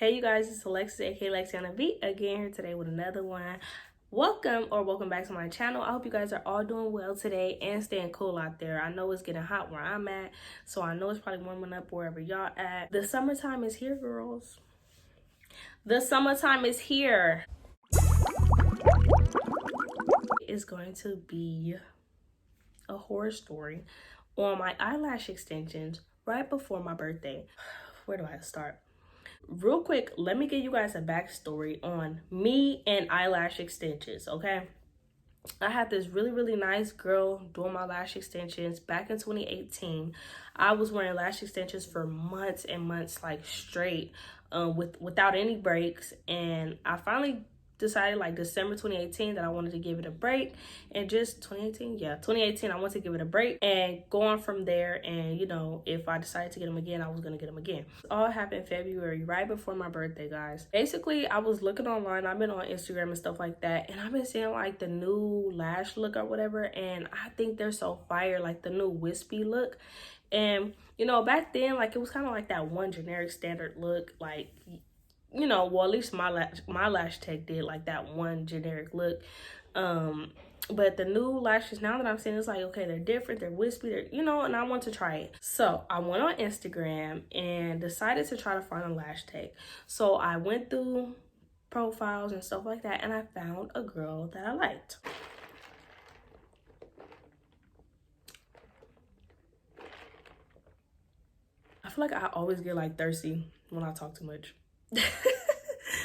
Hey you guys, it's Alexis aka Lexionnabeat again here today with another one. Welcome back to my channel. I hope you guys are all doing well today and staying cool out there. I know it's getting hot where I'm at, so I know it's probably warming up wherever y'all at. The summertime is here, girls. The summertime is here. It's going to be a horror story on my eyelash extensions right before my birthday. Where do I start? Real quick, let me give you guys a backstory on me and eyelash extensions, okay? I had this really nice girl doing my lash extensions back in 2018. I was wearing lash extensions for months and months, like straight, without any breaks, and I finally decided like December 2018 that I wanted to give it a break. And just 2018 I wanted to give it a break and go on from there. And you know, if I decided to get them again, I was gonna get them again. It all happened in February, right before my birthday, guys. Basically, I was looking online, I've been on Instagram and stuff like that, and I've been seeing like the new lash look or whatever, and I think they're so fire, like the new wispy look. And you know, back then, like it was kind of like that one generic standard look, like, you know, well, at least my lash tech did like that one generic look. But the new lashes now that I'm seeing, it's like, okay, they're different, they're wispy, they're, you know, and I want to try it. So I went on Instagram and decided to try to find a lash tech. So I went through profiles and stuff like that, and I found a girl that I liked. I feel like I always get like thirsty when I talk too much.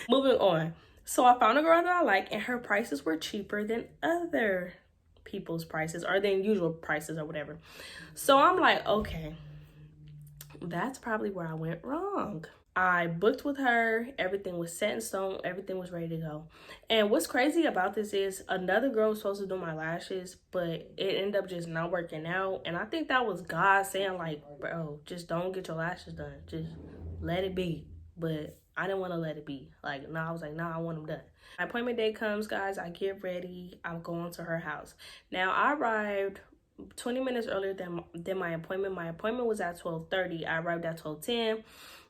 Moving on. So I found a girl that I like, and her prices were cheaper than other people's prices, or than usual prices or whatever. So I'm like, okay, that's probably where I went wrong. I booked with her, everything was set in stone, everything was ready to go. And what's crazy about this is another girl was supposed to do my lashes, but it ended up just not working out. And I think that was God saying like, bro, just don't get your lashes done, just let it be. But I didn't want to let it be. Like, no, I was like, no, I want them done. My appointment day comes, guys. I get ready. I'm going to her house. Now, I arrived 20 minutes earlier than my appointment. My appointment was at 12:30. I arrived at 12:10.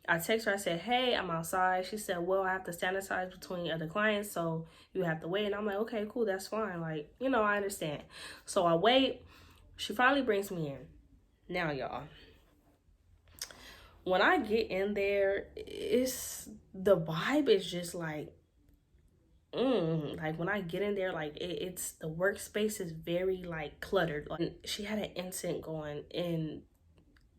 I text her. I said, hey, I'm outside. She said, well, I have to sanitize between other clients, so you have to wait. And I'm like, okay, cool. That's fine. Like, you know, I understand. So I wait. She finally brings me in. Now, y'all, when I get in there, the vibe is just like, like when I get in there, like it's the workspace is very like cluttered. Like, she had an incense going, and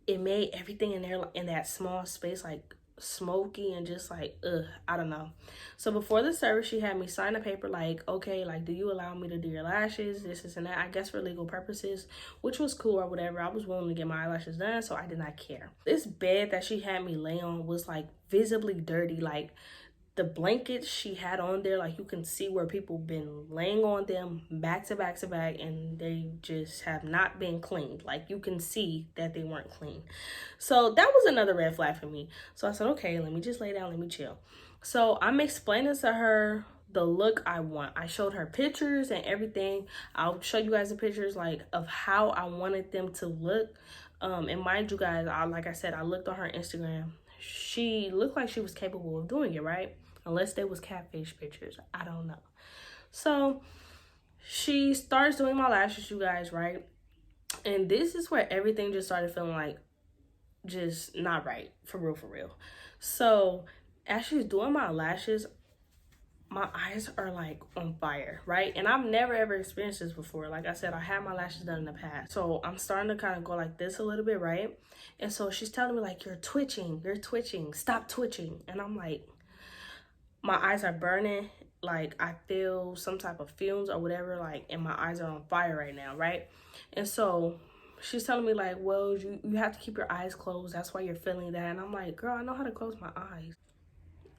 it made everything in there, in that small space, like smoky and just like, I don't know. So before the service, she had me sign a paper like, okay, like, do you allow me to do your lashes, this and that, I guess for legal purposes, which was cool or whatever. I was willing to get my eyelashes done, so I did not care. This bed that she had me lay on was like visibly dirty. Like the blankets she had on there, like you can see where people been laying on them back to back to back, and they just have not been cleaned. Like you can see that they weren't clean. So that was another red flag for me. So I said, okay, let me just lay down, let me chill. So I'm explaining to her the look I want. I showed her pictures and everything. I'll show you guys the pictures like of how I wanted them to look. And mind you guys, like I said, I looked on her Instagram. She looked like she was capable of doing it, right? Unless they was catfish pictures, I don't know. So she starts doing my lashes, you guys, right? And this is where everything just started feeling like just not right, for real. So as she's doing my lashes, my eyes are like on fire, right? And I've never ever experienced this before. Like I said, I had my lashes done in the past, so I'm starting to kind of go like this a little bit, right? And so she's telling me like, you're twitching, stop twitching. And I'm like, my eyes are burning, like I feel some type of fumes or whatever, like, and my eyes are on fire right now, right? And so she's telling me like, well, you have to keep your eyes closed, that's why you're feeling that. And I'm like, girl, I know how to close my eyes.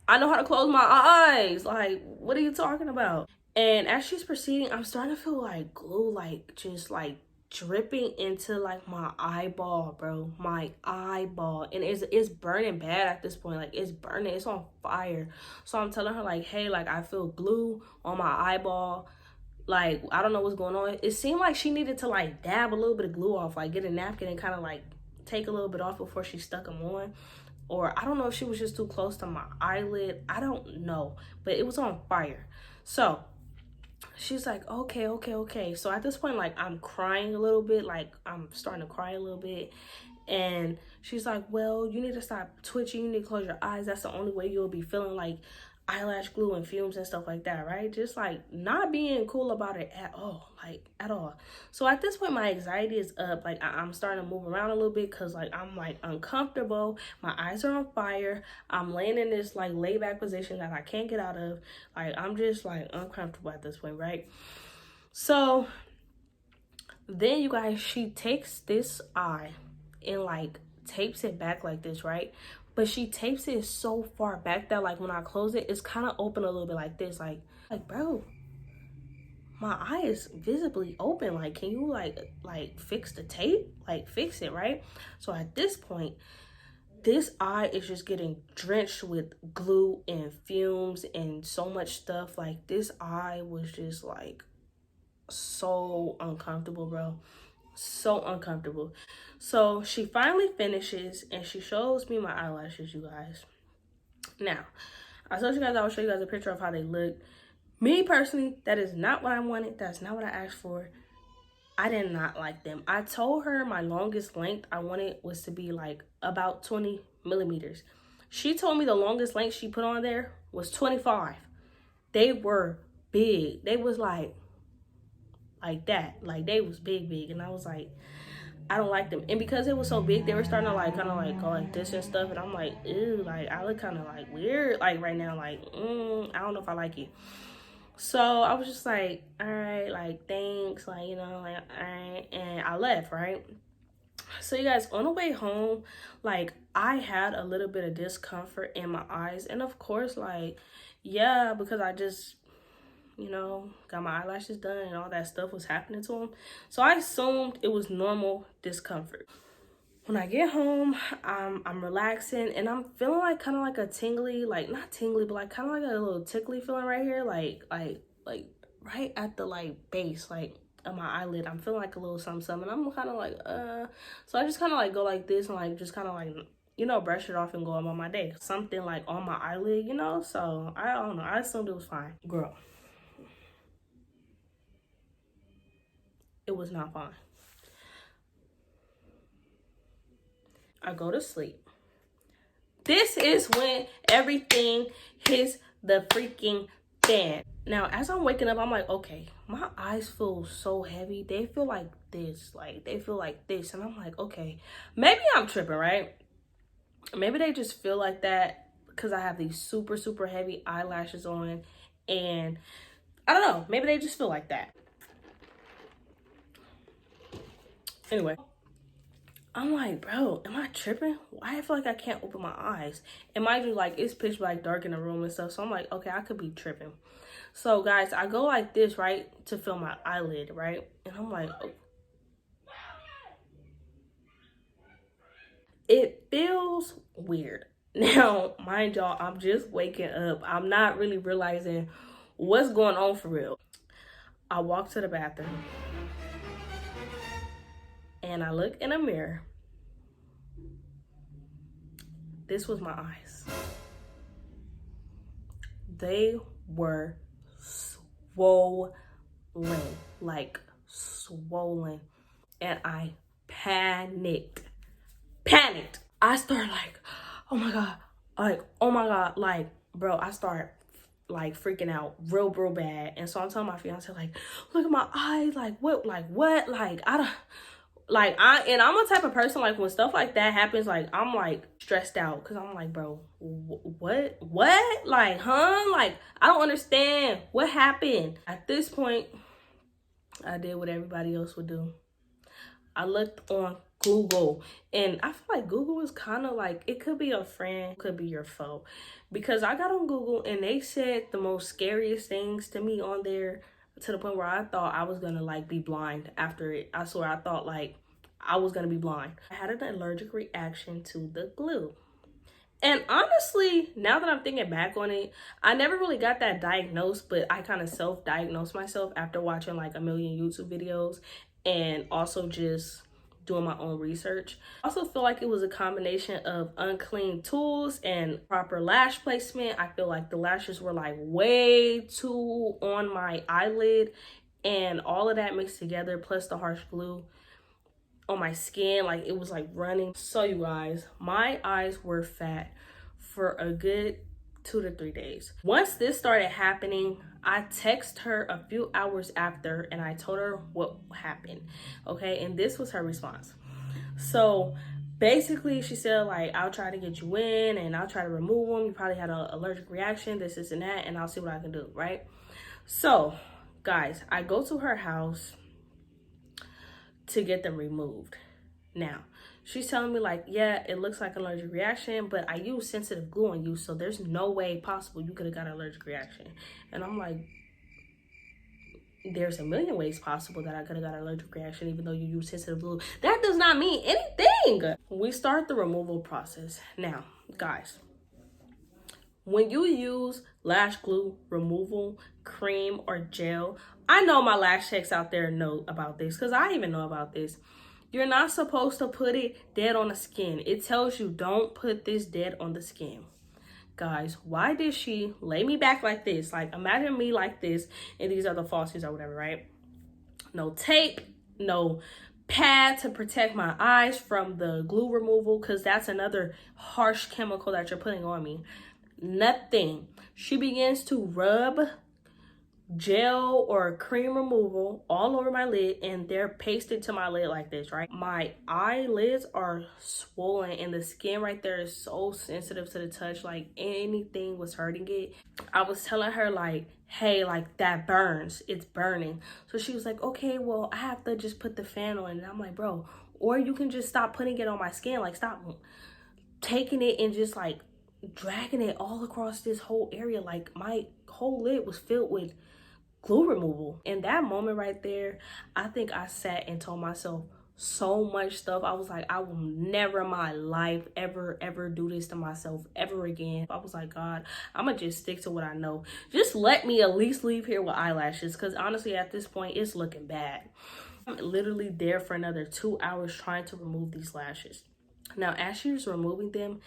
I know how to close my eyes. Like, what are you talking about? And as she's proceeding, I'm starting to feel like glue, like just like dripping into like my eyeball, bro, my eyeball. And it's burning bad at this point. Like it's burning, it's on fire. So I'm telling her like, hey, like I feel glue on my eyeball. Like, I don't know what's going on. It seemed like she needed to like dab a little bit of glue off, like get a napkin and kind of like take a little bit off before she stuck them on. or I don't know if she was just too close to my eyelid. I don't know, but it was on fire. So she's like, okay, okay, okay. So at this point, like, I'm crying a little bit, like I'm starting to cry a little bit. And she's like, well, you need to stop twitching, you need to close your eyes. That's the only way you'll be feeling like eyelash glue and fumes and stuff like that, right? Just like not being cool about it at all, like at all. So at this point, my anxiety is up. Like I'm starting to move around a little bit because like I'm like uncomfortable. My eyes are on fire. I'm laying in this like lay back position that I can't get out of. Like I'm just like uncomfortable at this point, right? So then you guys, she takes this eye and like tapes it back like this, right? But she tapes it so far back that like when I close it, it's kind of open a little bit like this. Like bro, my eye is visibly open. Like, can you like fix the tape? Like fix it, right? So at this point, this eye is just getting drenched with glue and fumes and so much stuff. Like this eye was just like so uncomfortable, bro. So uncomfortable. So she finally finishes and she shows me my eyelashes, you guys. Now, I told you guys I would show you guys a picture of how they look. Me personally, that is not what I wanted. That's not what I asked for. I did not like them. I told her my longest length I wanted was to be like about 20 millimeters. She told me the longest length she put on there was 25. They were big. They was like that. Like they was big. And I was like, I don't like them. And because it was so big, they were starting to like kind of like go like this and stuff. And I'm like, ew, like I look kind of like weird like right now. Like, I don't know if I like it. So I was just like, all right, like thanks, like, you know, like all right. And I left, right? So you guys, on the way home, like I had a little bit of discomfort in my eyes. And of course, like, yeah, because I just, you know, got my eyelashes done and all that stuff was happening to them. So I assumed it was normal discomfort. When I get home, I'm relaxing and I'm feeling like kind of like a tingly, like not tingly, but like kind of like a little tickly feeling right here, like right at the like base, like of my eyelid. I'm feeling like a little something, and I'm kind of like so I just kind of like go like this and like just kind of like, you know, brush it off and go on my day. Something like on my eyelid, you know. So I don't know. I assumed it was fine, girl. It was not fine. I go to sleep. This is when everything hits the freaking fan. Now, as I'm waking up, I'm like, okay, my eyes feel so heavy. They feel like this, like they feel like this. And I'm like, okay, maybe I'm tripping, right? Maybe they just feel like that because I have these super, super heavy eyelashes on. And I don't know, maybe they just feel like that. Anyway, I'm like, bro, am I tripping? Why I feel like I can't open my eyes? And mind you, like, it's pitch black dark in the room and stuff. So I'm like, okay, I could be tripping. So, guys, I go like this, right, to feel my eyelid, right? And I'm like, oh. It feels weird. Now, mind y'all, I'm just waking up. I'm not really realizing what's going on for real. I walk to the bathroom. And I look in a mirror. This was my eyes. They were swollen, like swollen. And I panicked. I start like, oh my God, like, oh my God, like, bro, I start like freaking out real bad. And so I'm telling my fiance, like, look at my eyes, like what, like I don't, like I'm a type of person, like when stuff like that happens, like I'm like stressed out because I'm like, bro, what, like, huh, like I don't understand what happened. At this point, I did what everybody else would do. I looked on Google, and I feel like Google is kind of like, it could be a friend, could be your foe, because I got on Google and they said the most scariest things to me on there, to the point where I thought I was gonna like be blind after it. I swear I thought like I was gonna be blind. I had an allergic reaction to the glue. And honestly, now that I'm thinking back on it, I never really got that diagnosed, but I kind of self-diagnosed myself after watching like a million YouTube videos and also just doing my own research. I also feel like it was a combination of unclean tools and proper lash placement. I feel like the lashes were like way too on my eyelid, and all of that mixed together plus the harsh glue on my skin, like it was like running. So you guys, my eyes were fat for a good 2 to 3 days. Once this started happening, I texted her a few hours after and I told her what happened. Okay, and this was her response. So basically she said like, I'll try to get you in and I'll try to remove them. You probably had an allergic reaction, this and that, and I'll see what I can do, right? So guys, I go to her house to get them removed. Now, she's telling me like, yeah, it looks like an allergic reaction, but I use sensitive glue on you, so there's no way possible you could have got an allergic reaction. And I'm like, there's a million ways possible that I could have got an allergic reaction even though you use sensitive glue. That does not mean anything. We start the removal process. Now, guys, when you use lash glue removal cream or gel, I know my lash techs out there know about this because I even know about this. You're not supposed to put it dead on the skin. It tells you don't put this dead on the skin. Guys, why did she lay me back like this? Like, imagine me like this, and these are the falsies or whatever, right? No tape, no pad to protect my eyes from the glue removal, because that's another harsh chemical that you're putting on me. Nothing. She begins to rub gel or cream removal all over my lid, and they're pasted to my lid like this, right? My eyelids are swollen and the skin right there is so sensitive to the touch, like anything was hurting it. I was telling her like, hey, like that burns, it's burning. So she was like, okay, well I have to just put the fan on. And I'm like, bro, or you can just stop putting it on my skin, like stop taking it and just like dragging it all across this whole area. Like my whole lid was filled with glue removal. In that moment right there, I think I sat and told myself so much stuff. I was like, I will never in my life ever do this to myself ever again. I was like, God, I'm gonna just stick to what I know. Just let me at least leave here with eyelashes, because honestly at this point it's looking bad. I'm literally there for another 2 hours trying to remove these lashes. Now as she was removing them,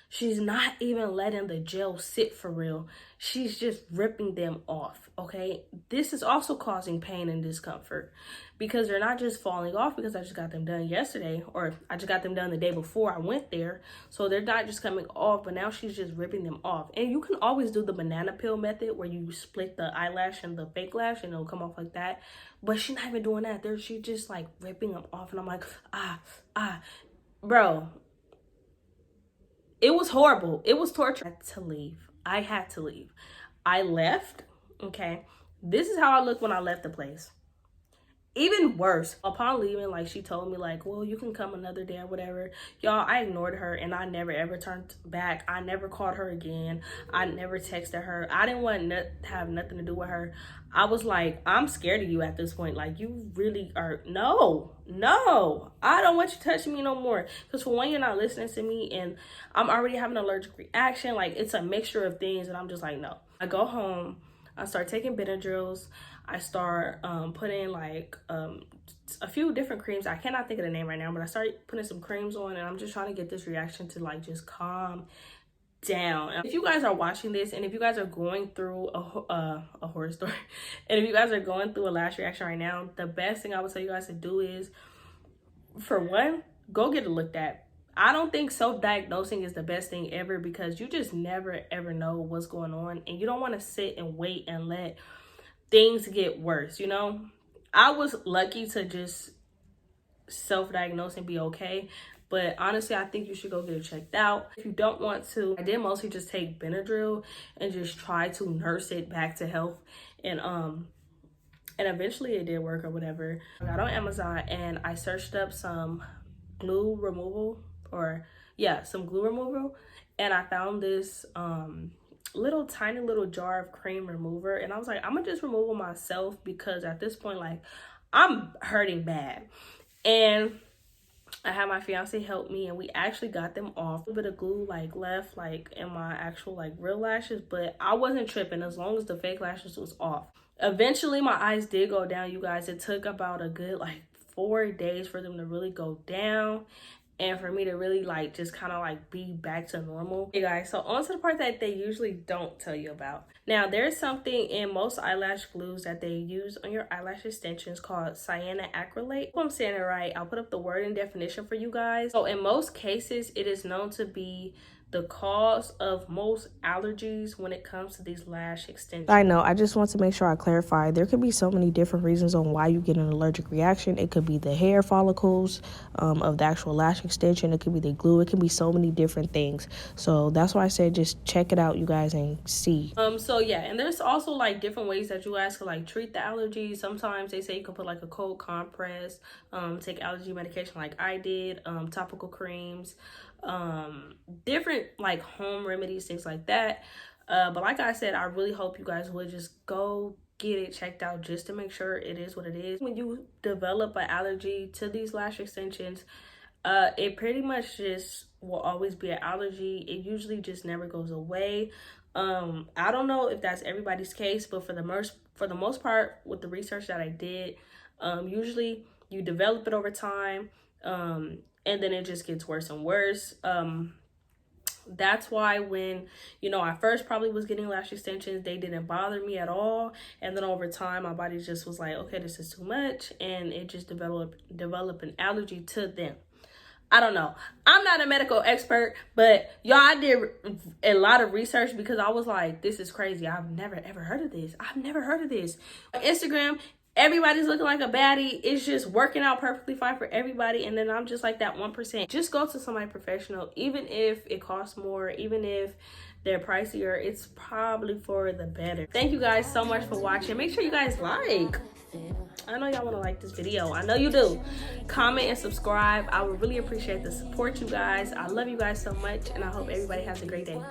she's not even letting the gel sit for real. She's just ripping them off, okay? This is also causing pain and discomfort because they're not just falling off because I just got them done yesterday, or I just got them done the day before I went there. So they're not just coming off, but now she's just ripping them off. And you can always do the banana peel method where you split the eyelash and the fake lash and it'll come off like that. But she's not even doing that. She's just like ripping them off. And I'm like, bro. It was horrible. It was torture. I had to leave. I had to leave. I left, okay? This is how I looked when I left the place. Even worse. Upon leaving, like, she told me, like, well, you can come another day or whatever. Y'all, I ignored her, and I never, ever turned back. I never called her again. I never texted her. I didn't want to have nothing to do with her. I was like, I'm scared of you at this point. Like, you really are. No. I don't want you touching me no more. Because for one, you're not listening to me, and I'm already having an allergic reaction. Like, it's a mixture of things, and I'm just like, no. I go home. I start taking Benadryls. I start putting like a few different creams. I cannot think of the name right now, but I started putting some creams on, and I'm just trying to get this reaction to like just calm down. If you guys are watching this, and if you guys are going through a horror story, and if you guys are going through a lash reaction right now, the best thing I would tell you guys to do is, for one, go get it looked at. I don't think self-diagnosing is the best thing ever, because you just never ever know what's going on, and you don't want to sit and wait and let things get worse, you know? I was lucky to just self-diagnose and be okay, but honestly, I think you should go get it checked out. If you don't want to, I did mostly just take Benadryl and just try to nurse it back to health, and eventually it did work or whatever. I got on Amazon and I searched up some glue removal, some glue removal, and I found this tiny little jar of cream remover, and I was like, I'm gonna just remove them myself, because at this point, like, I'm hurting bad. And I had my fiance help me, and we actually got them off. A little bit of glue like left like in my actual like real lashes, but I wasn't tripping as long as the fake lashes was off. Eventually my eyes did go down, you guys. It took about a good like 4 days for them to really go down and for me to really like just kind of like be back to normal. Hey guys, so on to the part that they usually don't tell you about. Now there's something in most eyelash glues that they use on your eyelash extensions called cyanoacrylate. If I'm saying it right, I'll put up the word and definition for you guys. So in most cases, it is known to be the cause of most allergies when it comes to these lash extensions. I know, I just want to make sure I clarify. There could be so many different reasons on why you get an allergic reaction. It could be the hair follicles of the actual lash extension. It could be the glue. It can be so many different things. So that's why I said just check it out, you guys, and see. So yeah, and there's also like different ways that you guys can like treat the allergy. Sometimes they say you can put like a cold compress, take allergy medication like I did, topical creams, different like home remedies, things like that. But like I said, I really hope you guys would just go get it checked out just to make sure it is what it is. When you develop an allergy to these lash extensions, it pretty much just will always be an allergy. It usually just never goes away. I don't know if that's everybody's case, but for the most part, with the research that I did, usually you develop it over time, and then it just gets worse and worse. That's why when, you know, I first probably was getting lash extensions, they didn't bother me at all. And then over time, my body just was like, okay, this is too much. And it just developed an allergy to them. I don't know. I'm not a medical expert, but y'all, I did a lot of research because I was like, this is crazy. I've never ever heard of this. I've never heard of this. On Instagram, everybody's looking like a baddie. It's just working out perfectly fine for everybody. And then I'm just like that 1%. Just go to somebody professional. Even if it costs more, even if they're pricier, it's probably for the better. Thank you guys so much for watching. Make sure you guys like. I know y'all want to like this video. I know you do. Comment and subscribe. I would really appreciate the support, you guys. I love you guys so much, and I hope everybody has a great day.